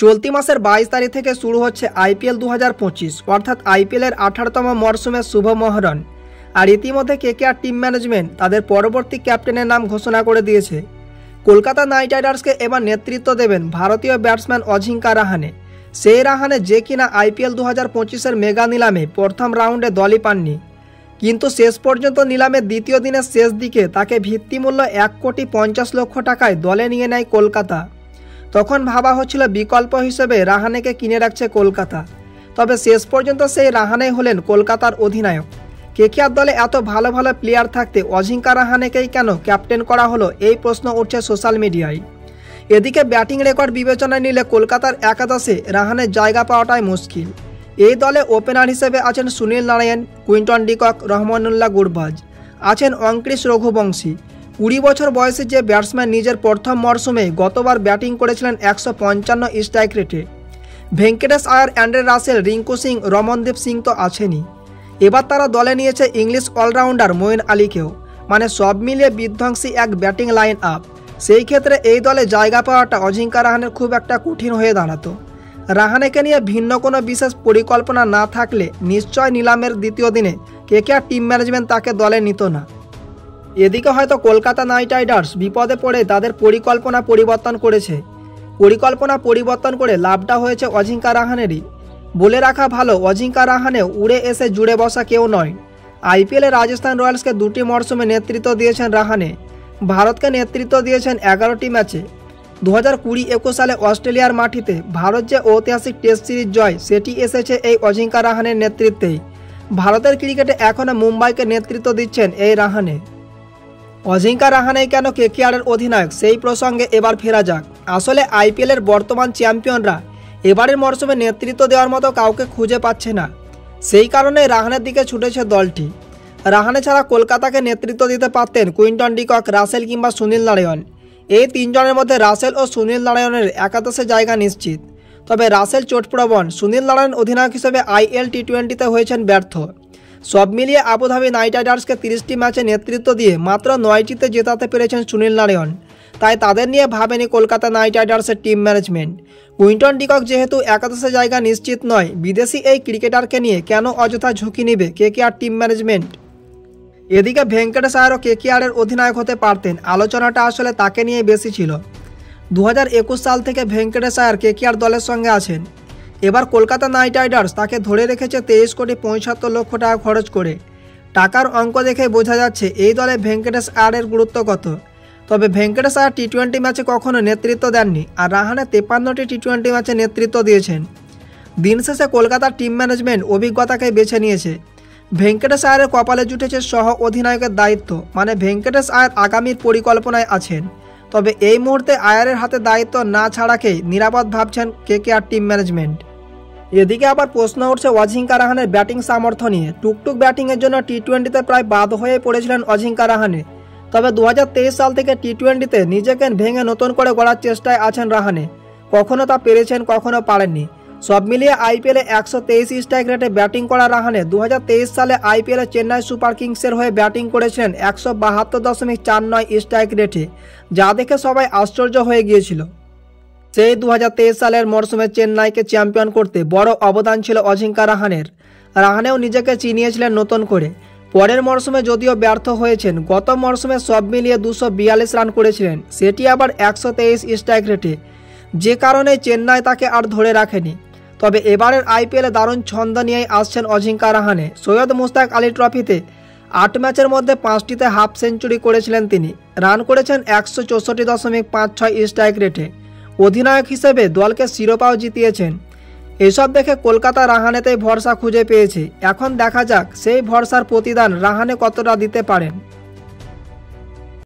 চলতি মাসের 22 তারিখ থেকে শুরু হচ্ছে আইপিএল 2025 অর্থাৎ আইপিএলের 18তম মরশুমের শুভ মহরণ। আর ইতিমধ্যে কেকেআর টিম ম্যানেজমেন্ট তাদের পরবর্তী ক্যাপ্টেনের নাম ঘোষণা করে দিয়েছে। কলকাতা নাইট রাইডার্সকে এবার নেতৃত্ব দেবেন ভারতীয় ব্যাটসম্যান অজিঙ্কা রাহানে। সেই রাহানে যে কিনা আইপিএল 2025-এর মেগা নিলামে প্রথম রাউন্ডে দলই পাননি, কিন্তু শেষ পর্যন্ত নিলামের দ্বিতীয় দিনের শেষ দিকে তাকে ভিত্তিমূল্য 1,50,00,000 টাকায় দলে নিয়ে নেয় কলকাতা। তখন ভাবা হচ্ছিল বিকল্প হিসেবে রাহানেকে কিনে রাখছে কলকাতা, তবে শেষ পর্যন্ত সেই রাহানেই হলেন কলকাতার অধিনায়ক। কেকেআর দলে এত ভালো ভালো প্লেয়ার থাকতে অজিঙ্কা রাহানেকেই কেন ক্যাপ্টেন করা হলো, এই প্রশ্ন উঠছে সোশ্যাল মিডিয়ায়। এদিকে ব্যাটিং রেকর্ড বিবেচনায় নিলে কলকাতার একাদশে রাহানের জায়গা পাওয়াটাই মুশকিল। এই দলে ওপেনার হিসেবে আছেন সুনীল নারায়ণ, কুইন্টন ডিকক, রহমানুল্লাহ গুরবাজ, আছেন অঙ্কৃশ রঘুবংশী। 20 বছর বয়সী যে ব্যাটসম্যান নিজের প্রথম মরশুমে গতবার ব্যাটিং করেছিলেন 155 স্ট্রাইক রেটে। ভেঙ্কটেশ আয়ার, অ্যান্ড্রে রাসেল, রিঙ্কু সিং, রমনদীপ সিং তো আছেনই। এবার তারা দলে নিয়েছে ইংলিশ অলরাউন্ডার মঈন আলীকেও, মানে সব মিলিয়ে বিধ্বংসী এক ব্যাটিং লাইন আপ। সেই ক্ষেত্রে এই দলে জায়গা পাওয়াটা অজিঙ্কা রাহানের খুব একটা কঠিন হয়ে দাঁড়াতো। রাহানেকে নিয়ে ভিন্ন কোনো বিশেষ পরিকল্পনা না থাকলে নিশ্চয় নিলামের দ্বিতীয় দিনে কেকেআর টিম ম্যানেজমেন্ট তাকে দলে নিত না। এদিকে হয়তো কলকাতা নাইট রাইডার্স বিপদে পড়ে তাদের পরিকল্পনা পরিবর্তন করেছে। পরিকল্পনা পরিবর্তন করে লাভটা হয়েছে অজিঙ্কা রাহানেরই। বলে রাখা ভালো, অজিঙ্কা রাহানে উড়ে এসে জুড়ে বসা কেউ নয়। আইপিএলে রাজস্থান রয়্যালসকে 2টি মরশুমে নেতৃত্ব দিয়েছেন রাহানে। ভারতকে নেতৃত্ব দিয়েছেন 11টি ম্যাচে। 2020-21 সালে অস্ট্রেলিয়ার মাটিতে ভারত যে ঐতিহাসিক টেস্ট সিরিজ জয়, সেটি এসেছে এই অজিঙ্কা রাহানের নেতৃত্বেই। ভারতের ক্রিকেটে এখনও মুম্বাইকে নেতৃত্ব দিচ্ছেন এই রাহানে। অজিঙ্কা রাহানেই কেন কেকেআরের অধিনায়ক, সেই প্রসঙ্গে এবার ফেরা যাক। আসলে আইপিএলের বর্তমান চ্যাম্পিয়নরা এবারের মরশুমে নেতৃত্ব দেওয়ার মতো কাউকে খুঁজে পাচ্ছে না। সেই কারণে রাহানের দিকে ছুটেছে দলটি। রাহানে ছাড়া কলকাতাকে নেতৃত্ব দিতে পারতেন কুইন্টন ডিকক, রাসেল কিংবা সুনীল নারায়ণ। এই তিনজনের মধ্যে রাসেল ও সুনীল নারায়ণের একাদশে জায়গা নিশ্চিত। তবে রাসেল চোটপ্রবণ, সুনীল নারায়ণ অধিনায়ক হিসেবে আইএল টি20তে হয়েছেন ব্যর্থ। সব মিলিয়ে আবুধাবি নাইট রাইডার্সকে 30টি ম্যাচে নেতৃত্ব দিয়ে মাত্র 9টিতে জেতাতে পেরেছেন সুনীল নারায়ণ। তাই তাদের নিয়ে ভাবেনি কলকাতা নাইট রাইডার্সের টিম ম্যানেজমেন্ট। কুইন্টন ডিকক যেহেতু একাদশে জায়গা নিশ্চিত নয়, বিদেশি এই ক্রিকেটারকে নিয়ে কেন অযথা ঝুঁকি নেবে কেকেআর টিম ম্যানেজমেন্ট। এদিকে ভেঙ্কটেশ আয়ারও কেকেআরের অধিনায়ক হতে পারতেন, আলোচনাটা আসলে তাকে নিয়ে বেশি ছিল। 2021 সাল থেকে ভেঙ্কটেশ আয়ার কেকেআর দলের সঙ্গে আছেন। এবার কলকাতা নাইট রাইডার্স তাকে ধরে রেখেছে 23,75,00,000 টাকা খরচ করে। টাকার অঙ্ক দেখে বোঝা যাচ্ছে এই দলে ভেঙ্কটেশ আয়ারের গুরুত্ব কত। তবে ভেঙ্কটেশ আয়ার টি20 ম্যাচে কখনো নেতৃত্ব দেননি, আর রাহানে 53টি টি20 ম্যাচে নেতৃত্ব দিয়েছেন। দিন শেষে কলকাতার টিম ম্যানেজমেন্ট অভিজ্ঞতাকেই বেছে নিয়েছে। ভেঙ্কটেশ আয়ারের কপালে জুটেছে সহ অধিনায়কের দায়িত্ব, মানে ভেঙ্কটেশ আয়ার আগামীর পরিকল্পনায় আছেন। তবে এই মুহূর্তে আয়ারের হাতে দায়িত্ব না ছাড়াকেই নিরাপদ ভাবছেন কেকেআর টিম ম্যানেজমেন্ট। এদিকে আবার প্রশ্ন উঠছে অজিঙ্কা রাহানের ব্যাটিং সামর্থ্য নিয়ে। টুকটুক ব্যাটিংয়ের জন্য টি20তে প্রায় বাদ হয়ে পড়েছিলেন অজিঙ্কা রাহানে। তবে 2023 সাল থেকে টি20তে নিজেকে ভেঙে নতুন করে গড়ার চেষ্টায় আছেন রাহানে। কখনো তা পেরেছেন, কখনো পারেননি। সব মিলিয়ে আইপিএলে 123 স্ট্রাইক রেটে ব্যাটিং করা রাহানে 2023 সালে আইপিএলে চেন্নাই সুপার কিংসের হয়ে ব্যাটিং করেছিলেন 172.49 স্ট্রাইক রেটে, যা দেখে সবাই আশ্চর্য হয়ে গিয়েছিল। সেই 2023 সালের মরশুমে চেন্নাইকে চ্যাম্পিয়ন করতে বড় অবদান ছিল অজিঙ্কা রাহানের। রাহানেও নিজেকে চিনিয়েছিলেন নতুন করে। পরের মরশুমে যদিও ব্যর্থ হয়েছেন, গত মরশুমে সব মিলিয়ে 242 রান করেছিলেন, সেটি আবার 123 স্ট্রাইক রেটে, যে কারণে চেন্নাই তাকে আর ধরে রাখেনি। তবে এবারের আইপিএলে দারুণ ছন্দ নিয়েই আসছেন অজিঙ্কা রাহানে। সৈয়দ মুশতাক আলী ট্রফিতে 8 ম্যাচের মধ্যে 5টিতে হাফ সেঞ্চুরি করেছিলেন তিনি। রান করেছেন 164.56 স্ট্রাইক রেটে। অধিনায়ক হিসেবে দলকে শিরোপাও জিতিয়েছেন। এসব দেখে কলকাতা রাহানেতেই ভরসা খুঁজে পেয়েছে। এখন দেখা যাক সেই ভরসার প্রতিদান রাহানে কতটা দিতে পারেন।